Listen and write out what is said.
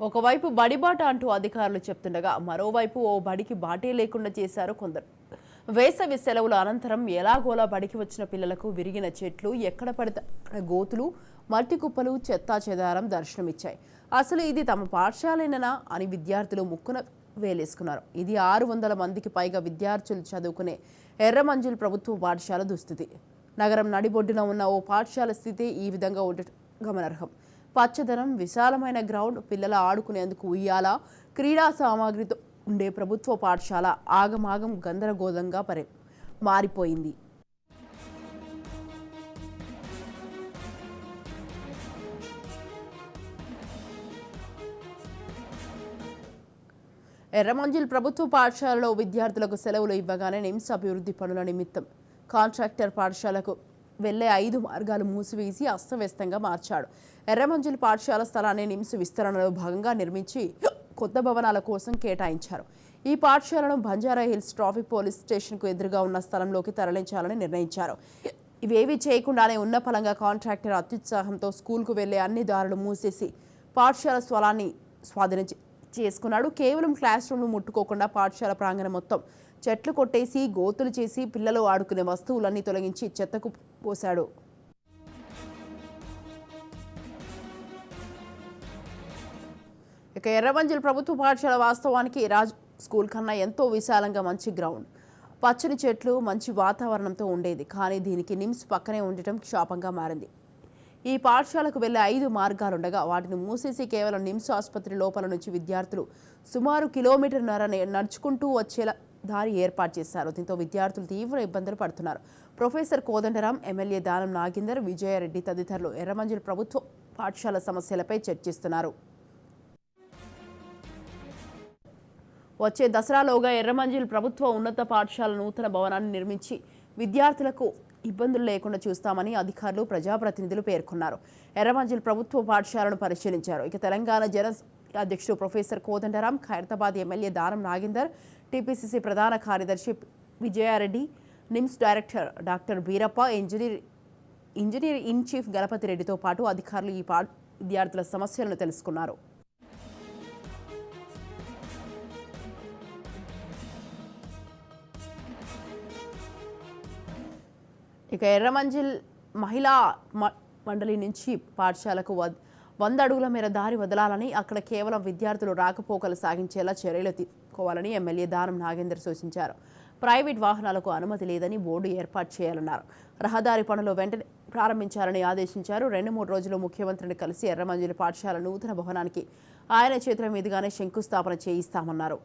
ఒకవైపు బడిబాట అంటూ అధికారులు చెప్తుండగా మరోవైపు ఓ బడికి బాటే లేకుండా చేశారు కొందరు. వేసవి సెలవుల అనంతరం ఎలాగోలా బడికి వచ్చిన పిల్లలకు విరిగిన చెట్లు, ఎక్కడ పడితే గోతులు, మట్టి కుప్పలు, చెత్తా చెదారం దర్శనమిచ్చాయి. అసలు ఇది తమ పాఠశాలేనా అని విద్యార్థులు ముక్కున వేలేసుకున్నారు. ఇది 600 మందికి పైగా విద్యార్థులు చదువుకునే ఎర్రమంజిల్ ప్రభుత్వ పాఠశాల దుస్థితి. నగరం నడిబొడ్డున ఉన్న ఓ పాఠశాల స్థితి ఈ విధంగా ఉండటం గమనార్హం. పచ్చదనం, విశాలమైన గ్రౌండ్, పిల్లల ఆడుకునేందుకు ఉయ్యాల, క్రీడా సామాగ్రితో ఉండే ప్రభుత్వ పాఠశాల ఆగమాగం గందరగోళంగా మారిపోయింది. ఎర్రమంజిల్ ప్రభుత్వ పాఠశాలలో విద్యార్థులకు సెలవులు ఇవ్వగానే నిమ్స్ అభివృద్ధి పనుల నిమిత్తం కాంట్రాక్టర్ పాఠశాలకు వెళ్లే 5 మార్గాలు మూసివేసి అస్తవ్యస్తంగా మార్చాడు. ఎర్రమంజిల్ పాఠశాల స్థలాన్ని నిమ్స్ విస్తరణలో భాగంగా నిర్మించి కొత్త భవనాల కోసం కేటాయించారు. ఈ పాఠశాలను బంజారా హిల్స్ ట్రాఫిక్ పోలీస్ స్టేషన్కు ఎదురుగా ఉన్న స్థలంలోకి తరలించాలని నిర్ణయించారు. ఇవేవీ చేయకుండానే ఉన్న ఫలంగా కాంట్రాక్టర్ అత్యుత్సాహంతో స్కూల్కు వెళ్లే అన్ని దారులు మూసేసి పాఠశాల స్థలాన్ని స్వాధీనం చేసుకున్నాడు. కేవలం క్లాస్ రూమ్ను ముట్టుకోకుండా పాఠశాల ప్రాంగణం మొత్తం చెట్లు కొట్టేసి, గోతులు చేసి, పిల్లలు ఆడుకునే వస్తువులన్నీ తొలగించి చెత్తకు పోశాడు. ఇక ఎర్రమంజిల్ ప్రభుత్వ పాఠశాల వాస్తవానికి రాజ్ స్కూల్ కన్నా ఎంతో విశాలంగా మంచి గ్రౌండ్, పచ్చని చెట్లు, మంచి వాతావరణంతో ఉండేది. కానీ దీనికి నిమ్స్ పక్కనే ఉండటం శాపంగా మారింది. ఈ పాఠశాలకు వెళ్లే 5 మార్గాలుండగా వాటిని మూసేసి కేవలం నిమ్స్ ఆసుపత్రి లోపల నుంచి విద్యార్థులు సుమారు కిలోమీటర్న్నర నడుచుకుంటూ వచ్చేలా దారి ఏర్పాటు చేశారు. దీంతో విద్యార్థులు తీవ్ర ఇబ్బందులు పడుతున్నారు. ప్రొఫెసర్ కోదండరాం, ఎమ్మెల్యే దానం నాగేందర్, విజయారెడ్డి తదితరులు ఎర్రమంజిల్ ప్రభుత్వ పాఠశాల సమస్యలపై చర్చిస్తున్నారు. వచ్చే దసరాలోగా ఎర్రమంజిల్ ప్రభుత్వ ఉన్నత పాఠశాల నూతన భవనాన్ని నిర్మించి విద్యార్థులకు ఇబ్బందులు లేకుండా చూస్తామని అధికారులు, ప్రజాప్రతినిధులు పేర్కొన్నారు. ఎర్రమంజిల్ ప్రభుత్వ పాఠశాలను పరిశీలించారు. ఇక తెలంగాణ జన అధ్యక్షుడు professor Kodandaram, Khairatabad MLA Danam Nagender, TPCC ప్రధాన కార్యదర్శి Vijaya Reddy, NIMS director doctor Beerappa, engineer in chief Ganapati రెడ్డితో పాటు అధికారులు ఈ విద్యార్థుల సమస్యలను తెలుసుకున్నారు. ఇక ఎర్రమంజిల్ మహిళా మండలి నుంచి పాఠశాలకు 100 అడుగుల మేర దారి వదలాలని, అక్కడ కేవలం విద్యార్థులు రాకపోకలు సాగించేలా చర్యలు తీసుకోవాలని ఎమ్మెల్యే దానం నాగేందర్ సూచించారు. ప్రైవేట్ వాహనాలకు అనుమతి లేదని బోర్డు ఏర్పాటు చేయాలన్నారు. రహదారి పనులు వెంటనే ప్రారంభించాలని ఆదేశించారు. 2-3 రోజులు ముఖ్యమంత్రిని కలిసి ఎర్రమంజిల్ పాఠశాల నూతన భవనానికి ఆయన చేతుల మీదుగానే శంకుస్థాపన చేయిస్తామన్నారు.